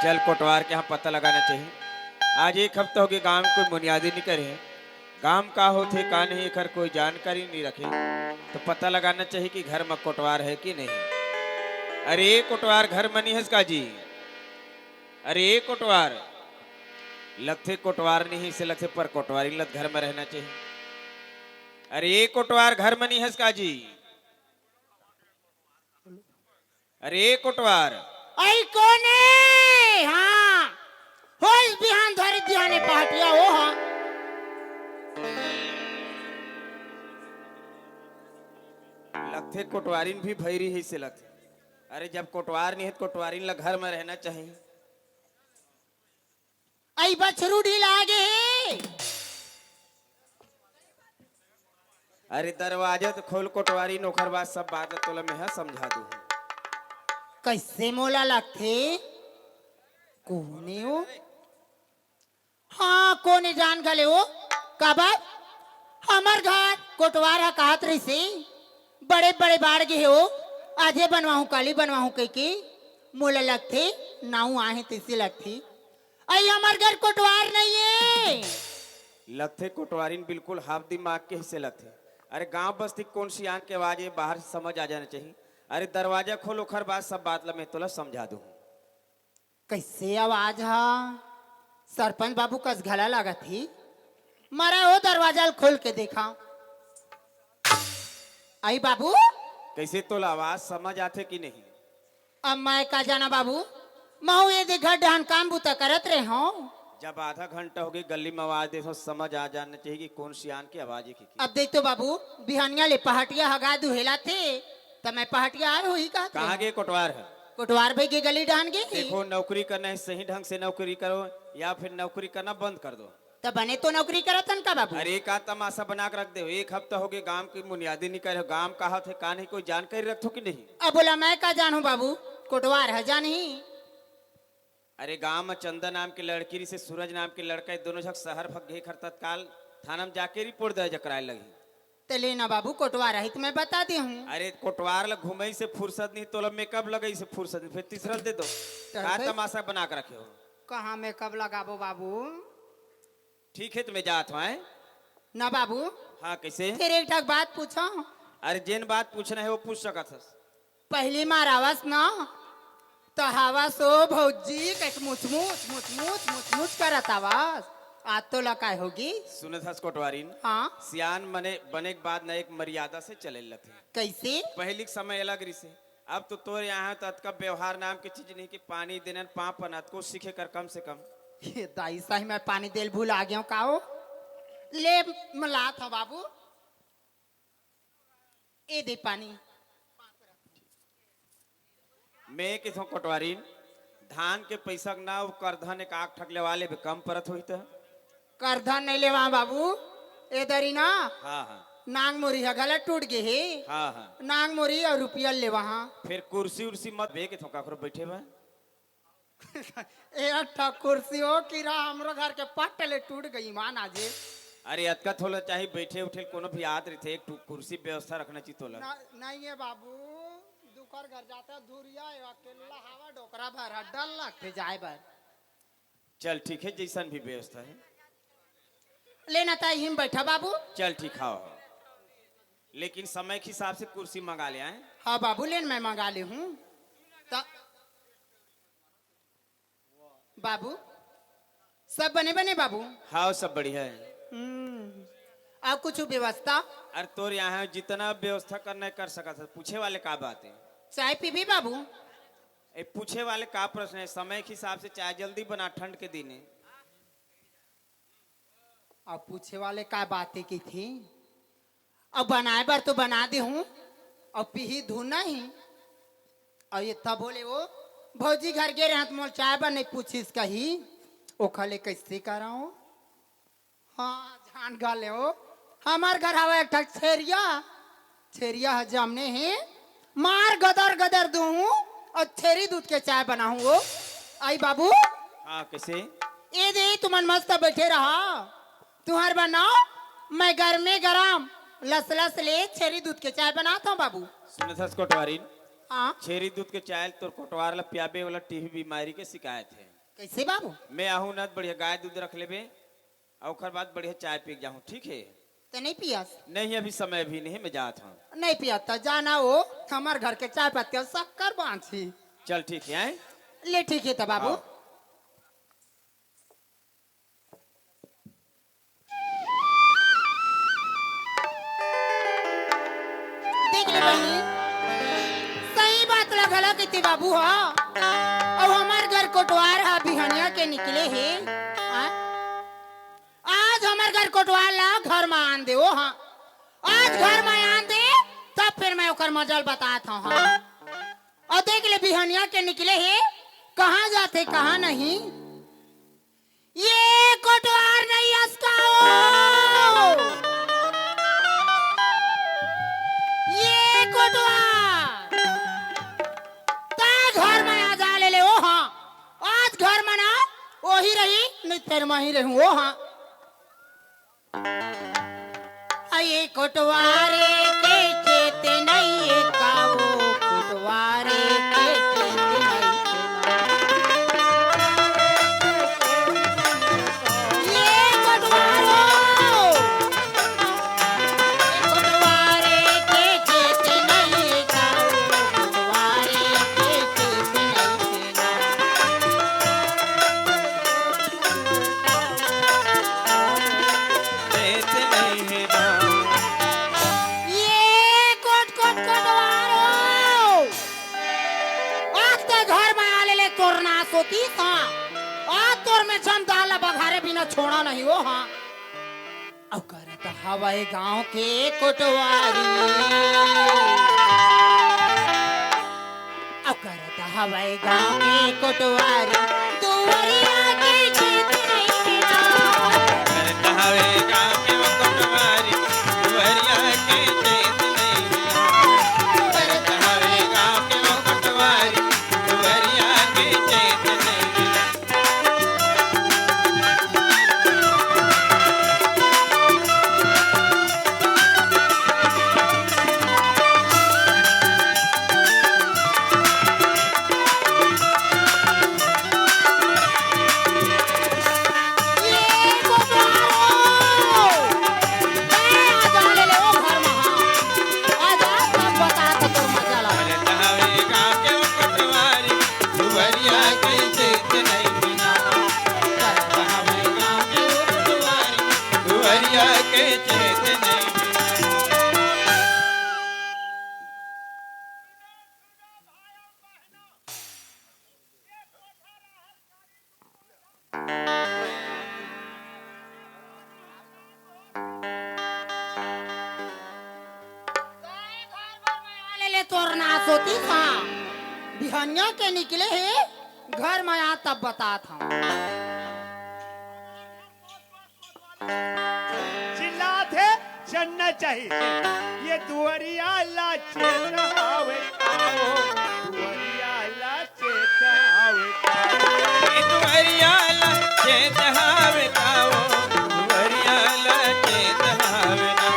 चल कोटवार के यहाँ पता लगाना चाहिए। आज एक हफ्ता हो गया गांव में कोई बुनियादी नहीं करे है। गांव का होते का नहीं एकर कोई जानकारी नहीं रखे, तो पता लगाना चाहिए कि घर में कोटवार है कि नहीं। अरे कोटवार घर मनी है का जी। अरे कोटवार लगते कोटवार नहीं से लगते पर कोटवारी लत घर में रहना चाहिए। अरे कोटवार घर मनी है का जी। अरे कोटवार आई कोने हाँ हो इस बिहान धरी दिहाने पहटिया वो हाँ लगते कोटवारीन भी भैरी ही से लगते। अरे जब कोटवार नहीं है तो कोटवारीन ला घर में रहना चाहिए। आई बछरू ढीला आगे है। अरे दरवाजा तो खोल कोटवारी नौकर बात सब बात तोला में है समझा दू। कैसे मोला लगते कोने हो हाँ कोने जान गले हो काबर हमार घर कोटवार हा कहत रही से बड़े बड़े बाढ़ गए हो आजे बनवाहू काली बनवाहू कह के मोला लगते नाऊ आहे तैसे लगते आई हमार घर कोटवार नहीं है। लगते कोटवारीन बिल्कुल हाफ दिमाग के हिस्से लगते। अरे गांव बस्ती कौन सी आंख के आवाज है बाहर से समझ आ जाना चाहिए। अरे दरवाजा खोलो खर बात सब बात ला मैं तोला समझा दूं। कैसे आवाज हा सरपंच बाबू कस घला लगा थी मारा वो दरवाजा खोल के देखा आई बाबू कैसे तोला आवाज समझ आते कि नहीं। अब मैं का जाना बाबू महू ये देखा डान काम बुता करत रहे हो। जब आधा घंटा हो गई गली में आवाज दे तो समझ आ जाना चाहिए कि कौन सी आन की आवाज है की। अब देख तो बाबू बिहानिया ले पहाटिया हगा दुहेला थे तो मैं पहाटिया आ रही का कहाँ गए कोटवार है। कोटवार भाई के गली डान गए देखो नौकरी करना है सही ढंग से नौकरी करो या फिर नौकरी करना बंद कर दो। तो बने तो नौकरी करतन का बाबू। अरे का तमाशा बना कर रख दे। एक हफ्ता हो गया गांव की बुनियादी नहीं करे। गांव कहा थे का नहीं कोई जानकारी रखो कि नहीं। अब बोला मैं का जानू बाबू कोटवार है जान ही। अरे गांव में चंदा नाम की लड़की से सूरज नाम के लड़का दोनों झक शहर भग गए खर तत्काल थाना में जाके रिपोर्ट दर्ज कराए लगी। तो लेना बाबू कोटवार है तो मैं बता दी हूँ। अरे कोटवार लग घूमे से फुर्सत नहीं तो मेकअप लगे से फुर्सत नहीं फिर तीसरा दे दो। का तमाशा बना कर रखे हो। कहाँ में कब लगाबो बाबू। ठीक है तो मैं जात हूँ ना बाबू। हाँ कैसे फिर एक ठक बात पूछो। अरे जिन बात पूछना है वो पूछ सका था। पहली मार आवाज ना तो हवा सो भौजी कट मुचमुच मुचमुच मुचमुच करत आवाज आज तो लकाय होगी। सुने था कोटवारीन हाँ सियान बने के बाद न एक मर्यादा से चले लगे। कैसे पहली समय अलग रही से अब तो तोर यहाँ तक का व्यवहार नाम की चीज नहीं कि पानी देने पाप पनात को सीखे कर कम से कम। ये दाई सही मैं पानी देल भूल आ गया का हो ले मला था बाबू ए दे पानी। मैं किस कोटवारीन धान के पैसा ना करधन एक आग ठकले वाले भी कम परत हुई था। करधन नहीं ले वहाँ बाबू ए दरी ना। हाँ हाँ नांग मोरी है गला टूट गए है। हाँ हाँ नांग मोरी और रुपया ले वहाँ। फिर कुर्सी उर्सी मत भे के थोका बैठे बा। ए कुर्सी हो किरा हमरो घर के पट्टले टूट गई मान आजे। अरे अतका थोड़ा चाहिए बैठे उठे कोनो भी याद रही थे एक कुर्सी व्यवस्था रखना चाहिए तोला। नहीं है बाबू दुकर घर जाता धुरिया अकेला हवा डोकरा भर डल लगते जाए बर। चल ठीक है जैसन भी व्यवस्था है लेना था हिम बैठा बाबू। चल ठीक हाँ लेकिन समय के हिसाब से कुर्सी मंगा ले आए। हाँ बाबू लेन मैं मंगा ले हूँ बाबू सब बने बने बाबू। हाँ सब बढ़िया है। अब कुछ व्यवस्था। अरे तोर यहाँ जितना व्यवस्था करना है कर सका था। पूछे वाले का बात है। चाय पीबी बाबू। ए पूछे वाले का प्रश्न है। समय के हिसाब से चाय जल्दी बना ठंड के दिन है। अब पूछे वाले का बातें की थी अब बनाए बार तो बना दे हूँ और पी धुना ही और ये तब बोले वो भौजी घर गे रहे मोल चाय बन नहीं पूछिस कही ओ खले कैसे करा हो। हाँ जान गाले हो हमार घर हवा एक ठक छेरिया छेरिया जमने हैं मार गदर गदर दूँ और छेरी दूध के चाय बनाऊँ वो आई बाबू। हाँ कैसे ये दे तुमन मस्त बैठे रहा तुम्हार बनाओ मैं घर में गरम लस लस ले छेरी दूध के चाय बनाता हूँ बाबू। सुने था कोटवारीन हाँ छेरी दूध के चाय तोर कोटवार ला पियाबे वाला टीबी बीमारी के शिकायत है। कैसे बाबू? मैं आहू न बढ़िया गाय दूध रख लेबे और ओकर बाद बढ़िया चाय पी जाऊँ, ठीक है? तो नहीं पियास? नहीं अभी समय भी नहीं, मैं जात हूँ। नहीं पिया तो जाना वो हमारे घर के चाय पत्ती और शक्कर बांधी। चल ठीक है आए? ले ठीक है तो बाबू। हाँ। देख ले बहनी, सही बात लगला कि बाबू हाँ। अब हमारे घर कोटवार हा बिहनिया के निकले है। हाँ? आज हमारे घर कोटवार ला घर में आन दे वो हाँ। आज घर में आन दे तब फिर मैं ओकर मजल बताता हूँ। हाँ? और देख ले बिहनिया के निकले है, कहाँ जाते कहाँ नहीं। ये कोटवार नहीं अस्काओ, ये कोटवार ता घर में आ जा ले ओ हाँ। आज घर में ना वही रही नहीं तेरे में ही रहूं ओ हाँ। ये कोटवारे के खेत नहीं का वो कोटवारे के खेत नहीं ये कोटवारो कोटवारे के खेत नहीं का वो कोटवारे के खेत नहीं देते नहीं है ना। ये कोट कोट कोटवारो आज ते घर में आ ले तोर ना सोती था। आज तोर में जम डाला बघारे बिना छोड़ा नहीं वो हाँ। अब करे तो हवाई गांव के कोटवारी, अब करे तो हवाई गांव के कोटवारी दुवरिया के खेत नहीं मिला। हवे गाँव के वो कोटवारी दुवरिया के खेत नहीं मिला। हवे गाँव के वो कोटवारी दुवरिया के खेत नहीं मिला। ये कोटवारो आ जा ले ओ घर में हाँ। आ जा तब बता तो तोर मजा ला। हवे गाँव के वो कोटवारी दुवरिया के खेत नहीं मिला। हवे गाँव के वो कोटवारी दुवरिया के खेत नहीं मिला। ले तोर ना सोती था। बिहनिया के निकले है घर में आ तब बता था। चिल्लाते चलना चाहिए। ये दुवरिया ला चेतावे आओ, दुवरिया ला चेतावे ये दुवरिया ला चेत हावे कावो, दुवरिया ला चेत हावे ना।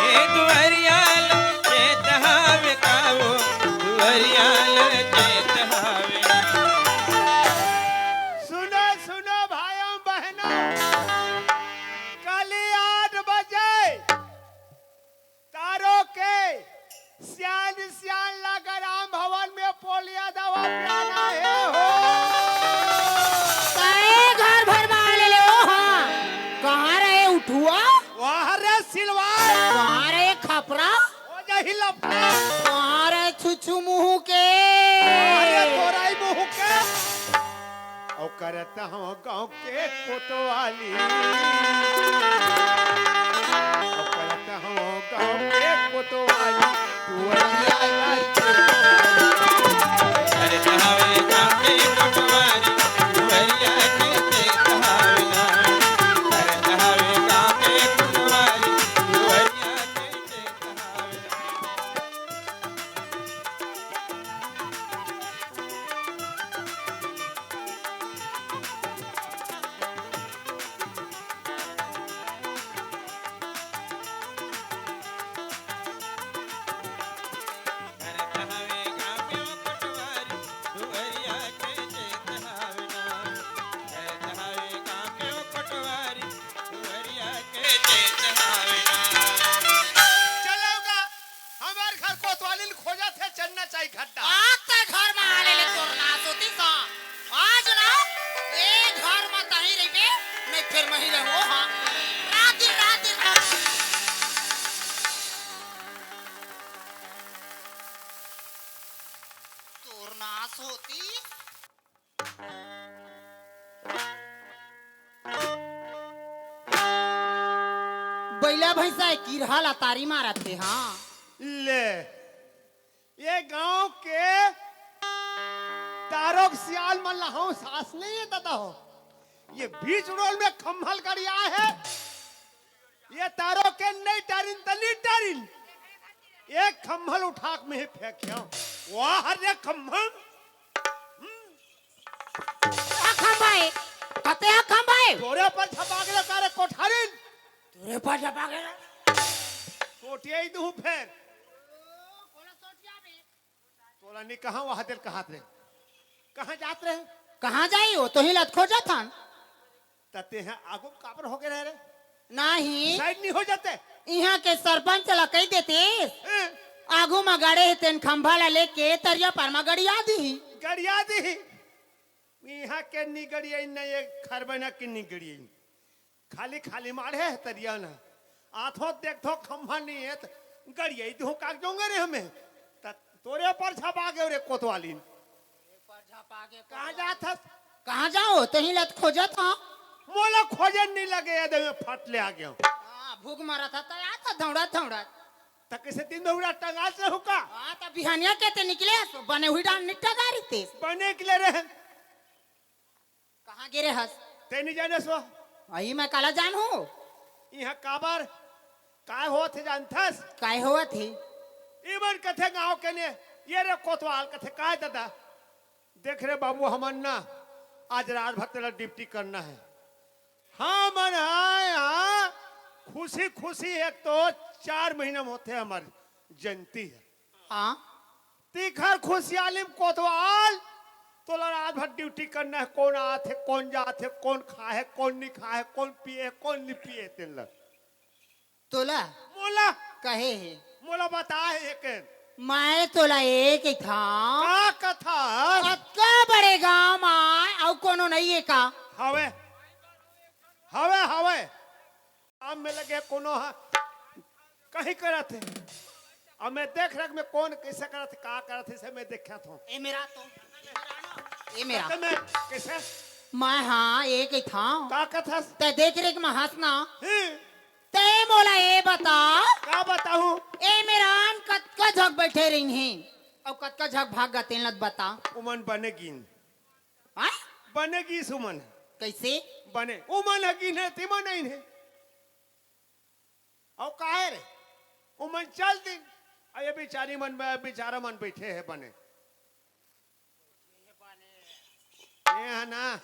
ये दुवरिया ला चेत हावे कावो, दुवरिया ला चेत हावे ना। सुनो सुनो भाइयों बहनों, कल 8 बजे तारों के सियान सियान लाकर राम भवन में पोलिया दवा पिलाना है हो। काहे घर भर में आ ले ओ हाँ। कहाँ रहे उठुआ, वहाँ रे सिलवार कहाँ रहे खपरा, हो जाही लपड़ा, कहाँ रहे छुछू मुँह के। अरे तोराई मुँह के और करता हूँ गाँव के कोतवाली, और करता हूँ गाँव के कोतवाली, दुवरिया ला अरे हावे गाँव के कोटवारी दुवरिया के चेत हावे ना। अरे हावे गाँव के कोटवारी दुवरिया के चेत हावे ना। खड्डा। आते घर में आले ले तोर ना सोती सा आज ना ए घर में तही रहिबे नहीं फिर मही रहो हां रात तोर ना सोती बैला भैंसा की रहा तारी मारते हां ले ये गांव के तारोक सियाल मन लहाऊ सास नहीं है दादा हो। ये बीच रोल में खम्भल गड़िया है। ये तारों के नहीं टारिन तली टारिन एक खम्भल उठा के में ही फेंकिया। वाह हरे खम्भल खंभाए कते खंभाए तोरे पर छपा के कारे कोठारिन तोरे पर छपा के सोटिया ही दूं फिर तोला नहीं कहां वहां दिल कहां रे कहां जात रहे कहां जाई हो तो ही लत खोजा था तते हैं आगू काबर हो गए रहे रे नहीं साइड नहीं हो जाते यहाँ के सरपंच ला कही देते आगू में गड़े तेन खंभा ला लेके तरिया पर में गड़िया दी गड़िया दी यहाँ के नी गड़िया न ये खरबना की नी गड़िया खाली खाली मारे है तरिया ना आठो देखो खंभा नहीं है गड़िया ही तो काग जाऊंगे रे हमें तोरे पर छपा गए रे कोतवाली कहाँ जात कहाँ जाओ तो ही लत खोजा था मोला खोजन नहीं लगे याद में फट ले आ गया भूख मारा था तो आता दौड़ा दौड़ा तक से दिन दौड़ा टंगास रहो का तो बिहानिया कहते निकले बने हुई डाल निट्टा गाड़ी थे बने के ले रहे कहाँ गिरे हस ते नहीं जाने सो आई मैं काला जान हूँ यहाँ काबर काय हो थे जानथस काय हुआ थी इवन कथे गांव के ने ये रे कोतवाल कथे काय दादा देख रे बाबू हमन ना आज रात भर तेरा ड्यूटी करना है हाँ मन हाँ खुशी खुशी एक तो 4 महीना में होते हमारी जयंती है हाँ तीखर खुशियाली कोतवाल तो रात भर ड्यूटी करना है कौन आते कौन जाते कौन खाए कौन नहीं खाए कौन पिए कौन नहीं पिए तेल तोला मोला कहे है मोला बताए एक मैं तोला एक ही था का कथा अक्का बड़े गांव में और कोनो नहीं है का हवे हवे हवे काम में लगे कोनो कहीं करत है अब मैं देख रख में कौन कैसे करत का करत है से मैं देखा था ए मेरा तो ए मेरा तो मैं कैसे मैं हाँ एक ही था का कथा ते देख रेख में हंसना हैं? ते मोला ए बता का बताऊं ए मेरा कत का झक बैठे रही हैं और कत का झक भाग गते लत बता उमन बनेगी हाँ बनेगी सुमन कैसे बने उमन हगी ने तिमन नहीं है और काहे रे उमन चल दिन अये बेचारी मन में बेचारा मन बैठे है बने ये है ना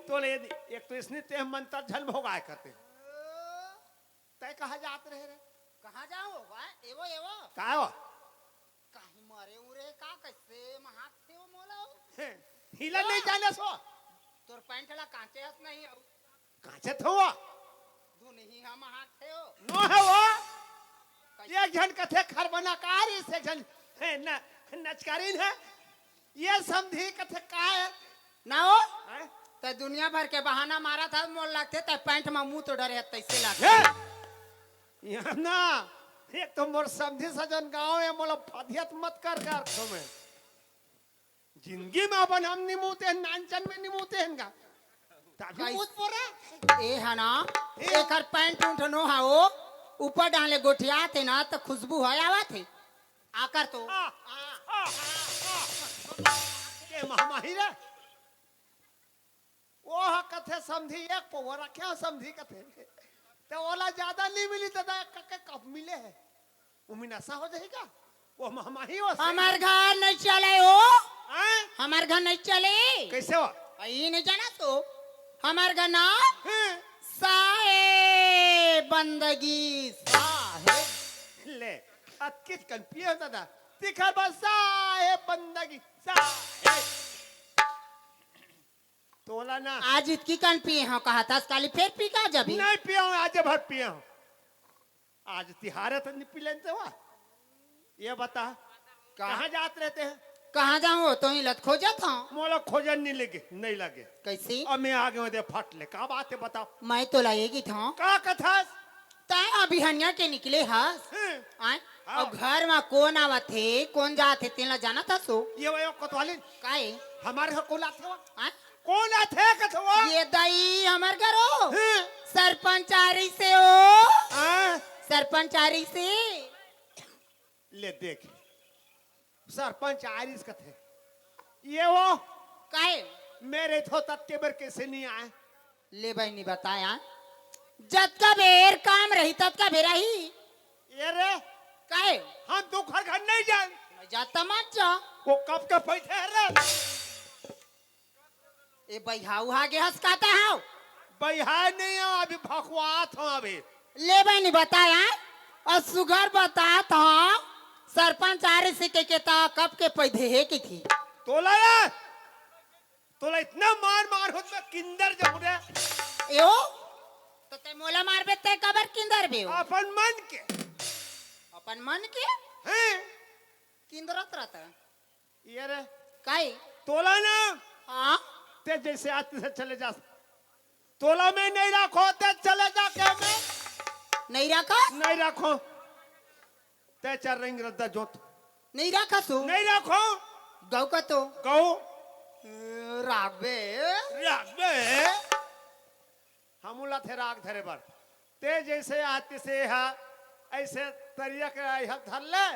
तो ले एक तो इसने ते मंत्र झल भोगाए करते तय कहा जात रहे रे कहाँ जाओ भाई एवो एवो का हो कहीं मरे उरे का कैसे महात थे वो मोला हिला नहीं जाने सो तोर पैंट ला कांचे हस नहीं हो कांचे थो दू नहीं हम हाथ थे हो नो है वो एक जन कथे खरबना कारी से जन है न नचकारीन है ये समझी कथे का है ना हो हैं? तो दुनिया भर के बहाना मारा था मोल लगते तो पैंट में मुंह तो डरे तैसे लगते हे! यहाँ ना एक तो मोर समझी सजन गाँव है मोला फदियत मत कर तुम्हें जिंदगी में अपन हम निमूते हैं नानचन में निमूते हैं का तभी मुझ पोरा ए है ना एक हर पैंट उंट नो हा वो ऊपर डाले गोठिया थे ना तो खुशबू है आवा थे आकर तो के महामाही रे वो कथे समझी एक पोरा क्या समझी कथे तो ओला ज्यादा नहीं मिली तो कब मिले है वो मिनासा हो जाएगा वो महामाही हो हमार घर नहीं चले हो हैं? हमार घर नहीं चले कैसे हो ये नहीं जाना तो हमार घर ना हैं? साहे बंदगी साहे ले किस कन्फ्यूज होता था दिखा बस साहे बंदगी साहे तोला ना आज इतकी कन पिए हाँ कहा था काली फिर पी का जब नहीं पिया हूँ आज भर पिया हूँ आज तिहारे तो नहीं पी लेते हुआ ये बता कहाँ जाते रहते हैं कहाँ जाऊँ तो ही लत खोजा था। मोला खोजन नहीं लगे कैसी अब मैं आगे में दे फट ले का बात है बताओ मैं तो लाएगी था का कथास तय अभी हनिया के निकले हस आय हाँ। और घर में कौन आवत थे कौन जात थे तेला जाना था सो ये वो कोतवाली काहे हमारे घर कौन आथे वो आय कौन आथे कथवा ये दाई हमार घर हो हैं? सरपंच आरी से हो हाँ? सरपंच आरी से ले देख सरपंच आरिस कथे ये वो काहे मेरे थो तत्के बर कैसे नहीं आए ले भाई नहीं बताया जब का बेर काम रही तब का बेरा ही ये रे काहे हम तो घर नहीं जाए मैं जाता मत जा वो कब का बैठे है रे ए भाई हाउ हागे हंसकाता हाउ बहिहार नहीं है अभी भखवात हूँ अभी ले भाई नहीं बताया और सुगर बता था सरपंच आरे से के ता कब के पैदे है की थी तोला इतना मार होत में किंदर जब रे यो तो ते मोला मार बे ते कबर किंदर बे अपन मन के अपन मन के हैं किंदरत रहता ये रे काहे तोला ना हाँ ते जैसे आते से चले जा तोला में नहीं रखो ते चले जा के में नहीं रखा नहीं रखो ते चार रिंग रद्दा जोत नहीं रखा सो नहीं रखो गौ का तो कहो रागबे राग में हमूला थे राग धरे पर ते जैसे आते से है ऐसे तरिया के यहाँ धर ले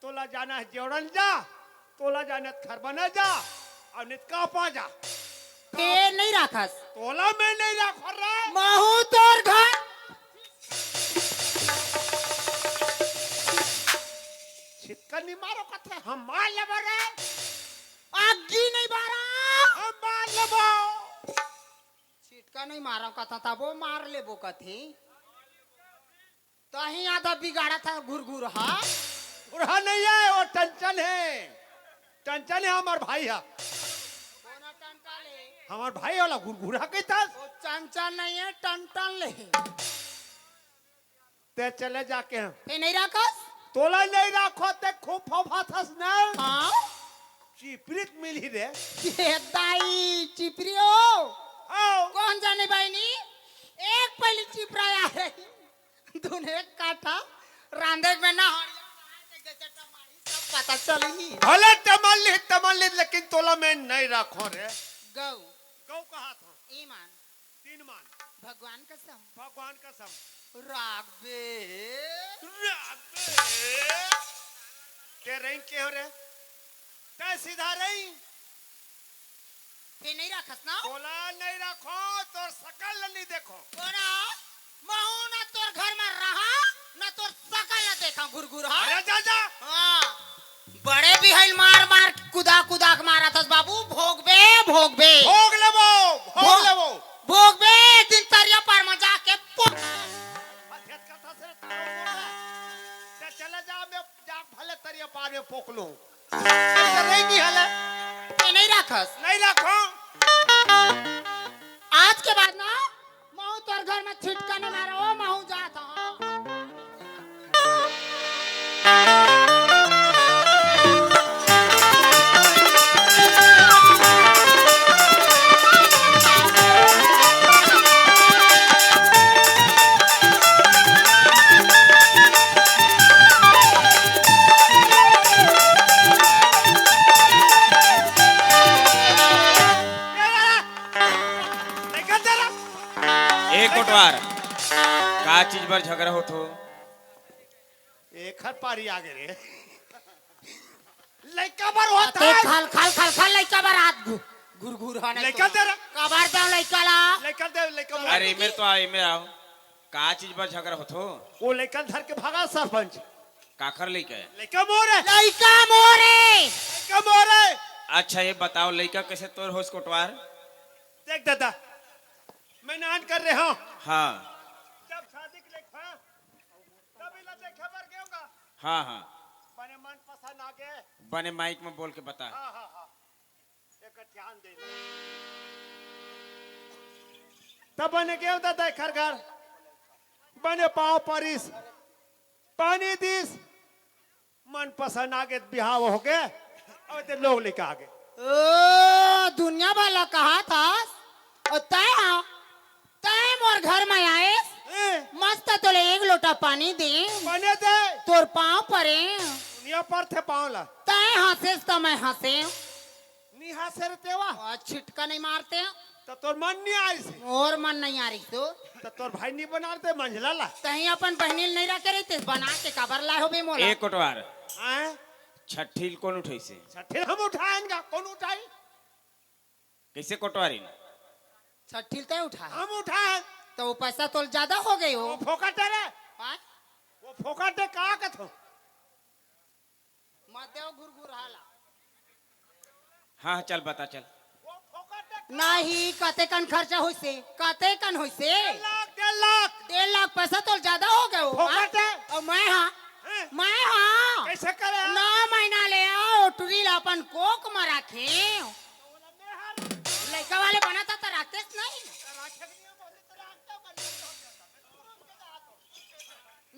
तोला जाना है जोड़न जा तोला जाना है खरबना जा और नित का पा जा ते नहीं रखा तोला में नहीं रखो रे महू तोर घर छिटका नहीं मारो कथे हम मार ले रे आगी नहीं मारा हम मार लेबो छिटका नहीं मारा कथा था वो मार ले वो कथी तो ही आधा बिगाड़ा था घुर हाँ बुढ़ा नहीं है वो टंचन है हमार भाई है हमार भाई वाला गुरगुरा के था वो चंचल नहीं है टन ले ते चले जाके ते नहीं रखस तोला नहीं रखो ते खूब फोफा थस ना हाँ चिपरित मिली रे ये दाई चिपरियो आओ कौन जाने भाई नी एक पहली चिपराया रही दूने एक काटा रांधे में ना सब पता चली भले तमल लेकिन तोला में नहीं रखो रे गौ गौ कहा था ईमान 3 मान भगवान कसम भगवान कसम रागबे ते रही के हो रे ते सीधा रही ते नहीं रखस ना तोला नहीं रखो तो सकल नहीं देखो कोना महू ना तोर घर में रहा ना तोर सकल ना देखा घुर हाँ अरे जा हाँ बड़े भी है मार कुदा के मारा था बाबू भोग बे भोग लेबो भोग बे दिन तरिया पर में जाके अध्यत कथा से ते चले जा मैं जा भले तरिया पार में पोक लूं ऐसे रहेंगी हले ते नहीं रखस नहीं रखो आज के बाद ना महू तोर घर में छिटका नहीं मारा ओ महू जाता कोटवार का चीज पर झगड़ा हो तो एक हर पारी आगे रे लइका बर होता ते है खाल लइका बार हाथ घुर हाने लइका तेरा कबार दे लइका ला लइका अरे मेरे तो आए मेरा आओ का चीज पर झगड़ा हो तो वो लइका धर के भागा सरपंच काखर लेके लइका मोरे लइका मोरे अच्छा ये बताओ लड़का कैसे तोर होश कोटवार देख दादा मैं नान कर रहा हूँ हाँ जब शादी के लेखा तब इला से खबर गेऊंगा हाँ बने मन पसंद आ गए बने माइक में बोल के बता हाँ एक ध्यान दे तब बने गेऊ दादा घर बने पाव परिस पानी दिस मन पसंद आ गए बिहाव हो गए और ते लोग लेके आ गए। ओ दुनिया वाला कहा था और तय मोर घर में आए मस्त तोले एक लोटा पानी दे बने दे तोर पाँव परे दुनिया पर थे पावला तय हंसे तो मैं हंसे निहा से तेवा और छिटका नहीं मारते तो तोर मन नहीं आई से और मन नहीं आ रही तो तोर भाई नहीं बनाते मंझला ला तही अपन बहनी नहीं रखे रही थे बना के काबर लाए हो बे मोला एक कोटवार हैं छठील कौन उठै से छठे हम उठाएंगे कौन उठाई कैसे कोटवारी छठील तय उठा हम उठाए तो वो पैसा तो ज्यादा हो गई हो वो फोकट है रे हाँ? वो फोकट है कहा का थो मत देव घुर हाला हाँ चल बता चल वो फोकट है नहीं कते कन खर्चा हुई से कते कन हुई से 1,00,000 1.5 लाख पैसा तो ज्यादा हो गए हो फोकट है और मैं हाँ हैं? मैं हाँ कैसे करे 9 महीना ले आओ टुरी अपन कोक में रखे लड़का वाले बनाता तो रखते नहीं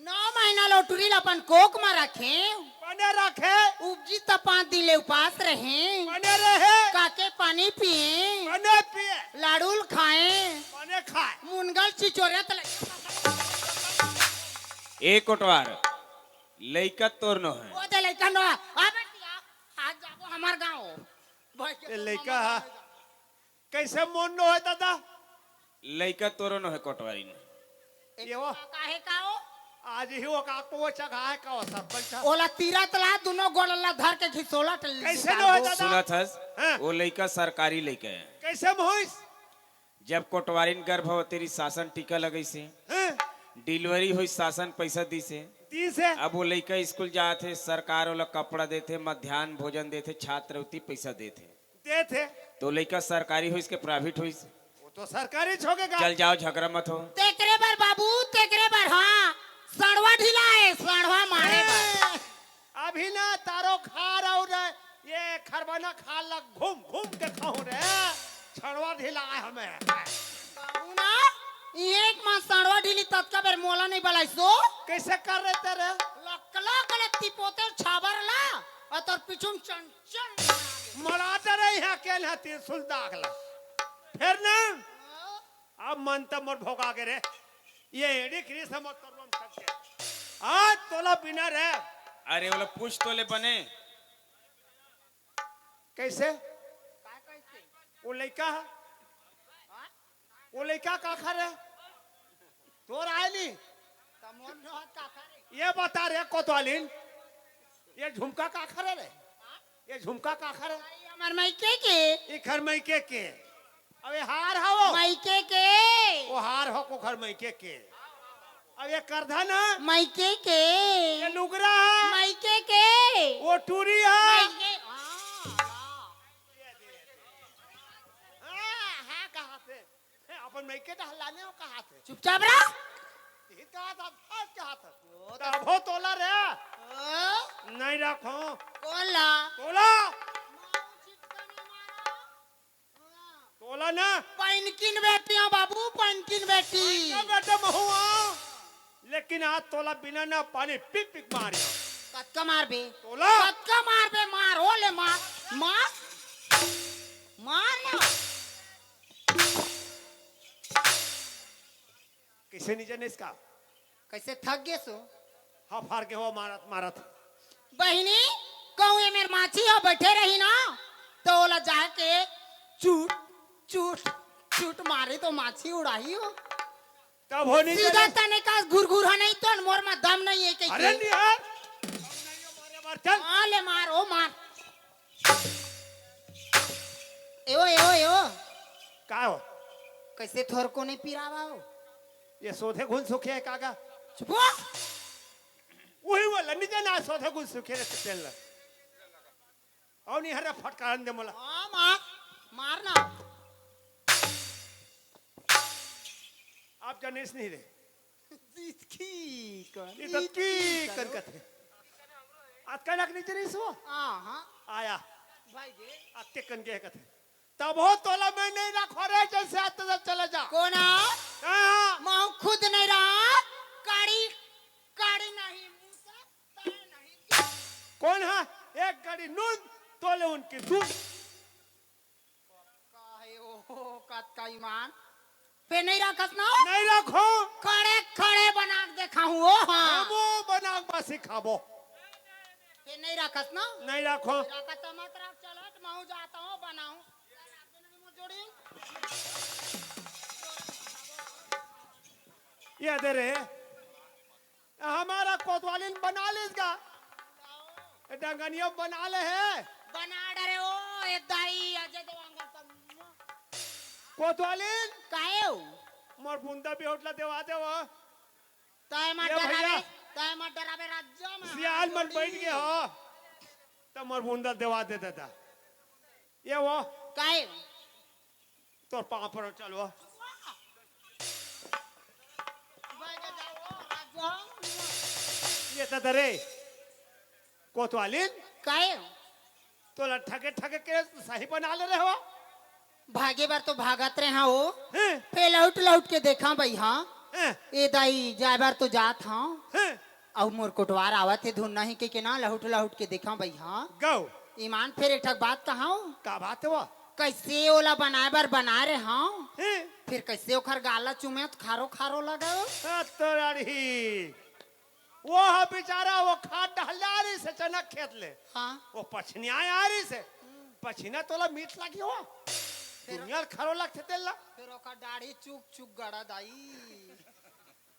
9 महीना लो टुरी अपन कोक में रखे बने रखे उपजी तो 5 दिन ले उपास रहे बने रहे काके पानी पिए बने पिए लाडूल खाए बने खाए मुनगल चिचोरे तो एक कोटवार लइका तोर न है वो दे लड़का नो आ बेटिया आज जाबो हमार गांव ये लड़का कैसे मन न हो दादा लइका तोरो न है कोटवारी ने ये वो काहे काओ आज ही वो का को चढ़ा है का वो सरपंच ओला तीरा तला दोनों गोलला धर के घिसोला कैसे न हो दादा सुना थस हाँ। वो लइका सरकारी लइका है कैसे मोहिस जब कोटवारीन गर्भवती शासन टीका लगई से हैं? डिलीवरी हुई शासन पैसा दी से 30 है अब वो लइका स्कूल जाते सरकार वाला कपड़ा देते मध्याह्न भोजन देते छात्रवृत्ति पैसा देते दे थे तो लइका सरकारी हुई इसके प्राइवेट हुई वो तो सरकारी छोड़ेगा चल जाओ झगड़ा मत हो तेकरे बर बाबू तेकरे बर हाँ सड़वा ढीला है सड़वा मारे बर अभी ना तारो खा रहा हूँ रे ये खरबना खा लग घूम घूम के खाऊं रे छड़वा ढीला है हमें बाबू ना एक मां सड़वा ढीली तत्का बेर मोला नहीं बलाई सो कैसे कर रहे तेरे लकला गलती पोते छाबर ला और तोर पिछुम चंचल मराते रही है अकेले है तीर सुल्दागला फिर ना अब मन तो मोर भोगा के रे ये एडी क्रिस हम तोरम करके आज तोला बिना रे अरे बोला पूछ तोले बने कैसे वो लड़का है वो लड़का का खा रे तोर आयली ये बता रे कोतवालिन ये झुमका का खा रे ये झुमका का खा रे हमार माइके के ये घर मैके के अबे हार हो माइके के वो हार हो को घर मैके के अब ये करधा ना माइके के ये लुगरा है माइके के वो टूरी है माइके हाँ कहाँ से अपन मैके तो हलाने हो कहाँ से चुपचाप रह ये कहाँ था आज कहाँ था तब हो तोला रे नहीं रखो कौन ला तोला तोला ना पैनकिन बेटियां बाबू पैनकिन बेटी क्या बेटा महुआ लेकिन आज तोला बिना ना पानी पिक पिक मारी कत्का मार बे तोला कत्का मार बे मार हो ले मार मार मार ना किसे नहीं जाने इसका कैसे थक गए सो हाँ फार के हो मारत मारत बहिनी कहूँ ये मेरी माची हो बैठे रही ना तो ओला जाके चूट चूट चूट मारे तो माछी उड़ाई हो तब हो नहीं सीधा जाने तने का घुर नहीं तो मोर में दम नहीं है अरे कहीं नहीं यार अब नहीं हो मारे मार चल हाँ ले मार ओ मार एओ एओ एओ का हो कैसे थोर को नहीं पिरावा हो ये सोधे घुन सुखे है कागा चुप हो वही वाला नहीं जाना सोधे घुन सुखे रे तेल और नहीं हरे फटकारन दे मला हाँ मार मार ना आप जानेस नहीं रे की कर ये तो की कर कथे आज का लग नहीं चली सो हाँ आया भाई जे आते कन के कथे तब हो तोला मैं नहीं रखो रे जैसे आते जब चले जा कौन आ हाँ मैं खुद नहीं रहा काड़ी काड़ी नहीं मुंह से तय नहीं कौन है एक गाड़ी नून तोले उनकी धुन काहे ओ कत का ईमान पे नहीं रखस ना नहीं रखो खड़े खड़े बना के देखा हूँ ओ हाँ खाबो बना बासी खाबो पे नहीं रखस ना नहीं रखो रखत मत रख चलो मैं जाता हूँ बनाऊं जोड़ी ये दे रे हमारा कोतवालिन बना लेगा डंगनिया बना ले है बना डरे ओ ए दाई अजय देवांगन का कोतवालिन काहे हो मोर बुंदा भी होटला देवा देवा ताय मत ये भैया। डरावे राज्य में सियाल मन बैठ गए हो तो मोर बुंदा देवा दे देता ये वो काहे तोर पाँव पर चलो ये तो दरे कोतवालिन काहे तो ठगे ठगे के सही बना ले रहे हो भागे बार तो भागत रहे हाँ वो हैं? पे लौट लौट के देखा भाई हाँ हैं? ए दाई जाए बार तो जात हाँ हैं? अब मोर कोटवार आवत है धुन नहीं के ना लहुट लहुट के देखा भाई हाँ गौ ईमान फिर एक ठक बात कहा का बात है वो कैसे ओला बनाए बार बना रहे हाँ हैं? फिर कैसे ओखर गाला चुमे तो खारो खारो लगा तो रानी वो है बेचारा वो खाद डाला रही से चनक खेत ले हाँ वो पछनिया आ रही से पछिना तोला मीठ लगी हो दुनिया खरो लगते तेल ला फिर ओखर दाढ़ी चुक चुक गड़ा दाई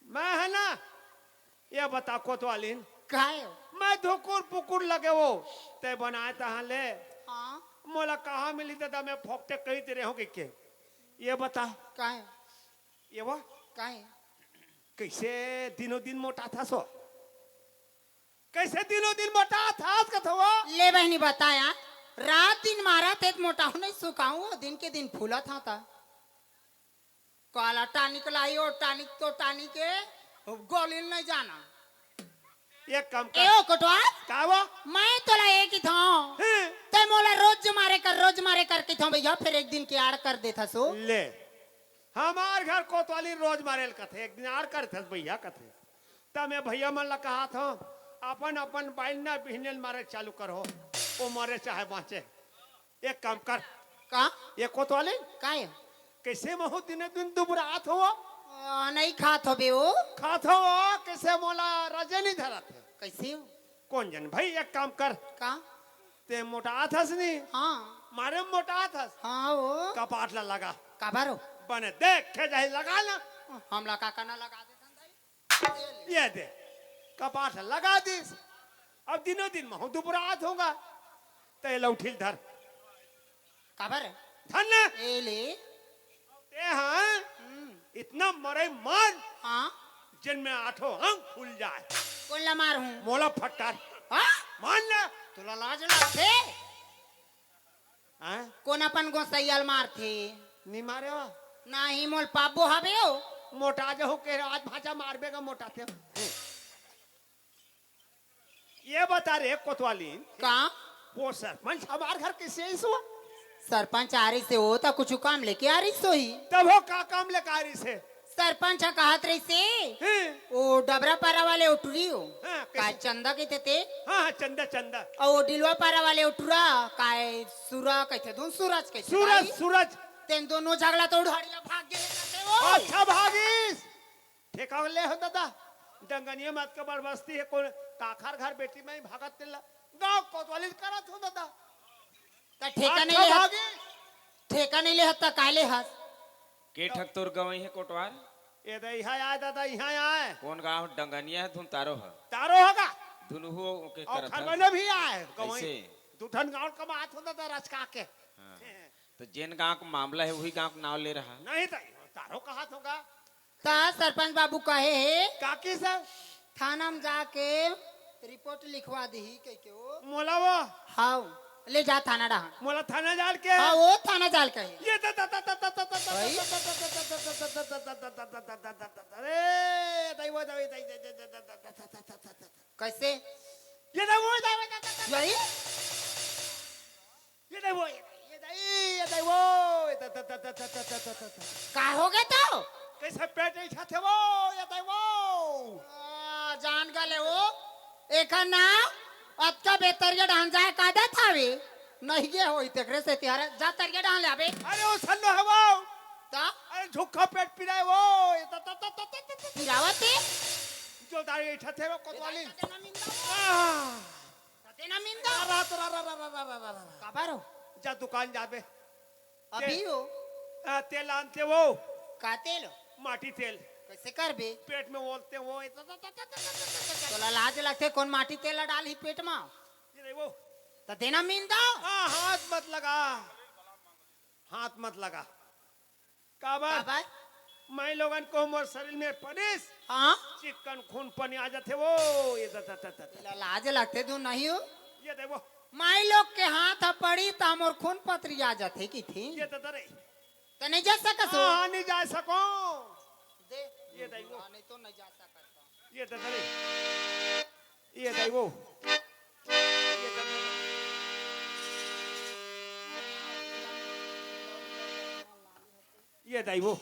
मैं है ना ये बता कोतवालिन काहे मैं धुकुर पुकुर लगे वो ते बनाए तहाँ ले हाँ मोला कहाँ मिली दादा मैं फोकते कही तेरे हो के ये बता काहे ये वो काहे कैसे दिनों दिन मोटा था सो कैसे दिनों दिन मोटा था कथो ले बहनी बताया रात दिन मारा तेज मोटा हूं नहीं सुखाऊं दिन के दिन फूला था काला टानिक लाई और टानिक तो टानिक के गोली नहीं जाना एक काम ए कर ओ कटवा का वो मैं तोला एक ही था हैं? ते मोला रोज मारे करके था भैया फिर एक दिन की आड़ कर देता सो ले हमार घर कोतवाली रोज मारेल कथे एक दिन आड़ कर थे भैया कथे तब मैं भैया मन ला कहा था अपन अपन बाइल ना बिहनेल मारे चालू करो वो मरे चाहे बाँचे एक काम कर का ये कोतवाली काहे कैसे महू दिन दिन दुबरात हो नहीं खात हो बे ओ खात हो कैसे मोला रजे नहीं धरा थे कैसे हो कौन जन भाई एक काम कर का ते मोटा थस नहीं हाँ मारे मोटा थस हाँ वो कपाट ला लगा काबारो बने देख के जाए लगा ना हम लगा ना लगा दे ये दे कपाट लगा दिस अब दिनों दिन महू दुबरात होगा ते लौठिल धर काबर धन न ए ले ते हाँ इतना मरे मान हाँ जिनमें आठों अंग खुल जाए कौन ला मार हूँ मोला फटकार हाँ मान ले तुला लाज लागते हाँ? कोण अपन गोसाइयाल मारथे नहीं मारे हो नाही मोल पाबो हबे हो मोटा जो के आज भाषा मारबे का मोटा थे ये बता रे कोतवाली का वो सरपंच हमार घर किसे इस हुआ सरपंच आ रही से हो तो कुछ काम लेके आ रही सोही तब हो का काम ले कारी से सरपंच कहत रही से हैं? ओ डबरा पारा वाले उठुरी हो हाँ, का कैसे? चंदा कहते थे हाँ चंदा चंदा और वो डिलवा पारा वाले उठुरा काय सूरा कहते दोन सूरज कहते सूरज भाई। सूरज तेन दोनों झगड़ा तो उड़ाड़िया भाग गए कहते वो अच्छा भागीस ठेका ले हो दादा डंगनिया मत के बरबस्ती है कौन काखर घर बेटी में ही भागत तेला गांव कोतवाली करत हो दादा तो ठेका नहीं अच्छा ले भागी ठेका नहीं ले हत्ता काले हस के ठक तोर गवई है कोटवार ये दे यहाँ आए दादा यहाँ आए कौन गांव डंगनिया है धुन तारो है तारो होगा धुन हो के और करत खरबने भी आए कैसे? गवई दुठन गांव का बात होता था रचका के हाँ। तो जिन गांव का मामला है वही गांव का नाम ले रहा नहीं था तारो का हाथ होगा ता सरपंच बाबू कहे है काकी सर थाना में जाके रिपोर्ट लिखवा दी कह के वो मोला वो हाँ ले जा थाना डहा मोला थाना जाल के हाँ वो थाना जाल कहे ये भाई? अरे दैव कैसे ये दैव भाई ये दैव ये दैव का हो गए तो कैसे पेट नहीं खाते वो ये दैव जान गले वो एक नाम अतका बेहतर के ढांचा है कादा थावे नहीं गया हो तेरे से तिहारा जा तरके डाल ले अबे अरे वो सन्नो है वो ता अरे झुक्का पेट पिराए वो पिरावत है जो दाढ़ी इठा थे वो कोतवाली तेना मिंदा तेना मिंदा काबारो जा दुकान जाबे अभी हो तेल आनते वो का तेल माटी तेल कैसे कर बे पेट में बोलते वो तोला लाज लगते कौन माटी तेल डाल ही पेट में ये नहीं वो तो देना मिंदा हाथ मत लगा हाथ मत लगा काबर काबर मैं लोगन को मोर शरीर में पनिस हाँ चिकन खून पानी आ जाते वो ये तोला लाज लगते तू नहीं हो ये देखो माई लोग के हाथ पड़ी तो मोर खून पतरी आ जाते की थी ये तो दरे तो नहीं जा सकस हो हाँ नहीं जा सको दे ये देखो नहीं तो नहीं जा सकता ये तो दरे ये देखो ये तो ये देखो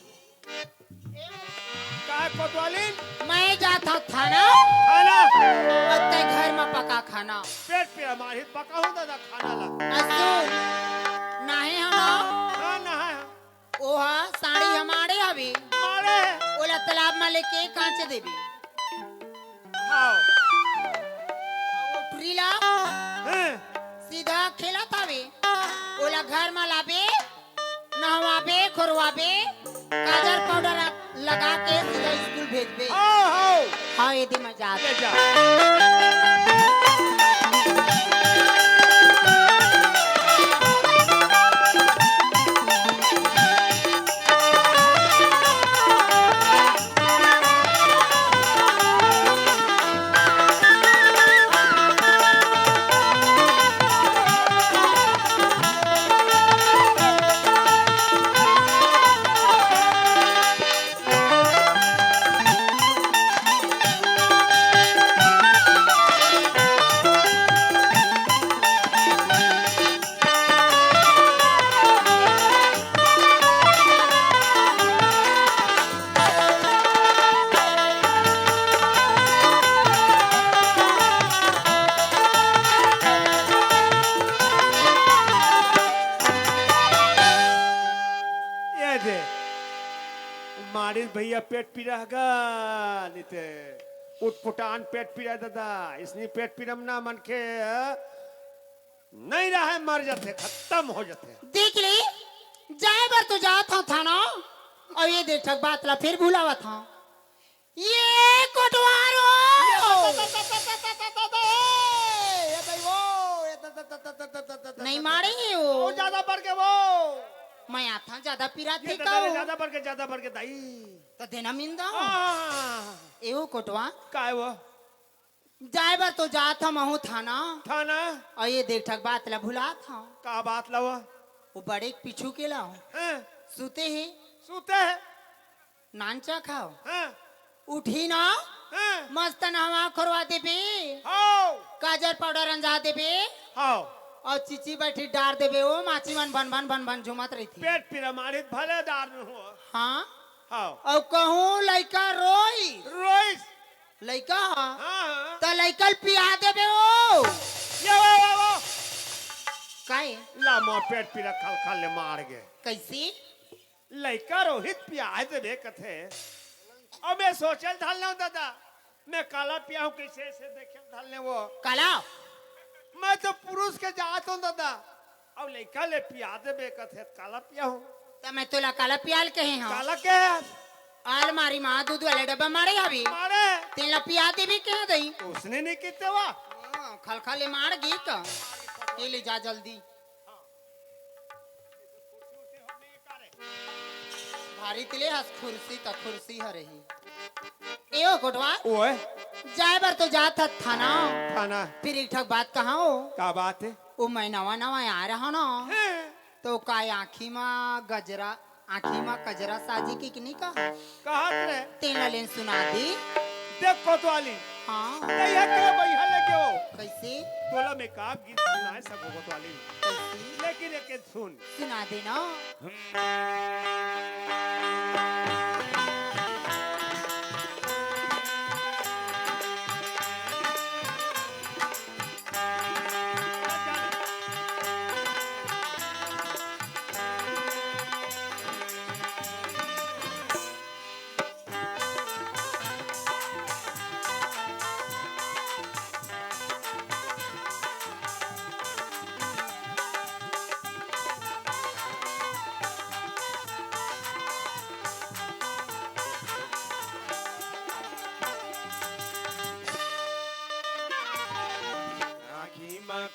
काय कोतवाली मैं जाता थाना खाना अत्ते घर में पका खाना पेट पे हमारी पका हो दादा खाना ला असू नहीं हम खाना है ओहा साड़ी हमारे अभी मारे ओला तालाब में लेके कांच देबी आओ उठरीला हैं सीधा खेला तावे ओला घर में लाबे नहवाबे खुरवाबे काजल पाउडर लगा के सीधा स्कूल भेजबे आओ हाँ ये दी मजा ले जा मारिस भैया पेट पीरागा निते उठपुटान पेट पीरा दादा इसने पेट पीरम ना मन के नहीं रहा मर जाते खत्म हो जाते देख ली जाए बार तो जाता था ना और ये देखक बात ला फिर भूलावा था ये कोटवारो नहीं मारे वो ज्यादा बढ़ के वो मैं आता ज्यादा पिरा थी ज्यादा बढ़ के दाई तो देना मिंदा एवो कोटवा का है वो जाए बार तो जाता महू थाना थाना और ये देखक बात ला भुला था का बात लवा वो बड़े पीछू के लाओ हैं सूते ही सूते है नानचा खाओ हैं उठी ना हैं मस्त नहवा खुरवा देबे हाओ काजल पाउडर अंजा देबे हाओ और चिची बैठी डार देबे ओ माची मन बन बन झुमत रही थी पेट पीरा मारित भले दार में हो हाँ हाओ और कहूँ लइका रोई रोइस लइका हाँ तो लइकल पिया देबे ओ ये वो काहे ला मोर पेट पीरा खल खल ले मार गए कैसी लइका रोहित पिया दे बे कथे और मैं सोचल ढालना दादा मैं काला पिया हूँ कैसे से देखे ढालने वो काला मैं तो पुरुष के जात हूँ दादा अब लइका ले पिया दे बे कथे काला पिया हूँ तो मैं तोला काला पियाल कहे हाँ काला क्या है अलमारी माँ दूध वाले डब्बा मारे अभी मारे तेला पिया देबी क्या दई उसने नहीं किते वा खल खल मार गी का ये ले जा जल्दी भारी तिले हस कुर्सी तक कुर्सी ह रही एओ कोटवा ओए जाए बार तो जात थाना थाना फिर एक ठक बात कहा हो का बात है वो मैं नवा नवा आ रहा ना तो काय आँखी में गजरा आँखी में कजरा साजी की नहीं कहा कहा रे तेला लेन सुना दी देख कोतवाली हाँ नहीं है के भैया लेके हो कैसे तोला में का गीत सुनाए सब कोतवाली कैसे लेकिन एक सुन सुना देना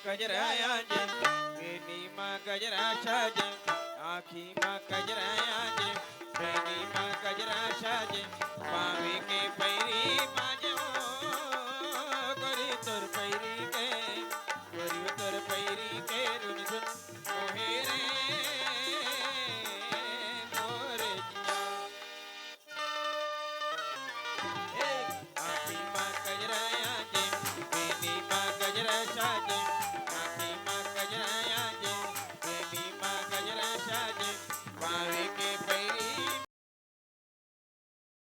कजरा आजे बेनी माँ गजरा साजे आँखी माँ कजरा आजे बेनी माँ गजरा साजे पावे के पैर